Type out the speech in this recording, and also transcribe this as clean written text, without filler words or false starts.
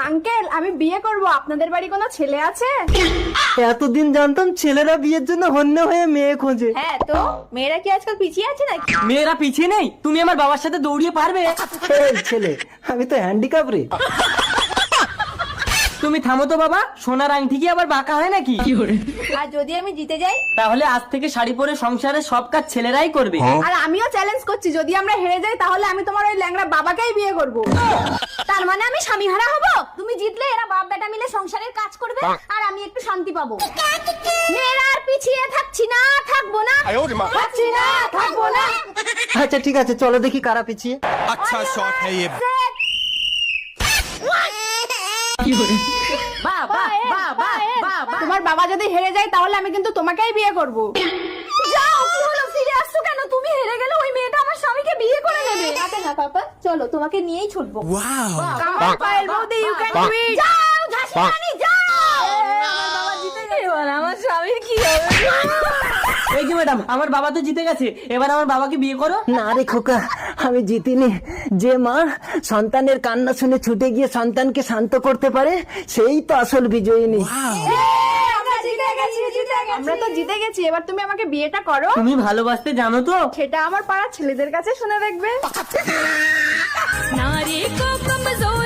Uncle আমি বিয়ে করব, আপনাদের বাড়ি কোনো ছেলে আছে? এতদিন জানতাম ছেলেরা বিয়ের জন্য হন্য হয়ে মেয়ে খোঁজে। হ্যাঁ তো মেয়েরা কি আজকাল পিছিয়ে আছে নাকি? মেয়েরা পিছিয়ে নেই, তুমি আমার বাবার সাথে দৌড়িয়ে পারবে? এই ছেলে, আমি তো হ্যান্ডিক্যাপ রে। তুমি থামো তো বাবা, সোনার আংটি কি আবার বাঁকা হয় নাকি? আর যদি আমি জিতে যাই? তাহলে আজ থেকে শাড়ি পরে সংসারের সব কাজ ছেলেরাই করবে। আর আমিও চ্যালেঞ্জ করছি, যদি আমরা হেরে যাই তাহলে আমি তোমার ওই ল্যাংড়া বাবাকেই বিয়ে করব। তার মানে আমি স্বামী হারা হব? তুমি জিতলে এরা বাপ বেটা মিলে সংসারের কাজ করবে আর আমি একটু শান্তি পাবো। মেয়েরা আর পিছিয়ে থাকছি না, থাকবো না, থাকছি না, থাকবো না। আচ্ছা ঠিক আছে, চলো দেখি কারা পিছিয়ে। अच्छा शॉट है ये। বাবা বাবা বাবা, তোমার বাবা যদি হেরে যায় তাহলে আমি কিন্তু তোমাকেই বিয়ে করব। যাও, কি হলো, ফিরে আসছো কেন? তুমি হেরে গেলে ওই মেয়েটা আমার স্বামীকে বিয়ে করে নেবে। আতে না পাপা, চলো তোমাকে নিয়েই ছুটবো। वाह। পায়েল বৌদি, you can do it। যাও ঝাঁসি রানী, যাও। আমার বাবা জিতে গেছে, এবার আমার স্বামীর কি হবে? এই যে ম্যাডাম, আমার বাবা তো জিতে গেছে, এবার আমার বাবাকে বিয়ে করো। না রে খোকা, আমি জিতিনি। যে মা সন্তানের কান্না শুনে ছুটে গিয়ে সন্তানকে শান্ত করতে পারে, সেই তো আসল বিজয়িনী। আমরা জিতে গেছি, আমরা তো জিতে গেছি। এবার তুমি আমাকে বিয়েটা করো। তুমি ভালোবাসতে জানো তো? সেটা আমার পাড়ার ছেলেদের কাছে শুনে দেখবে। नारी को कमजोर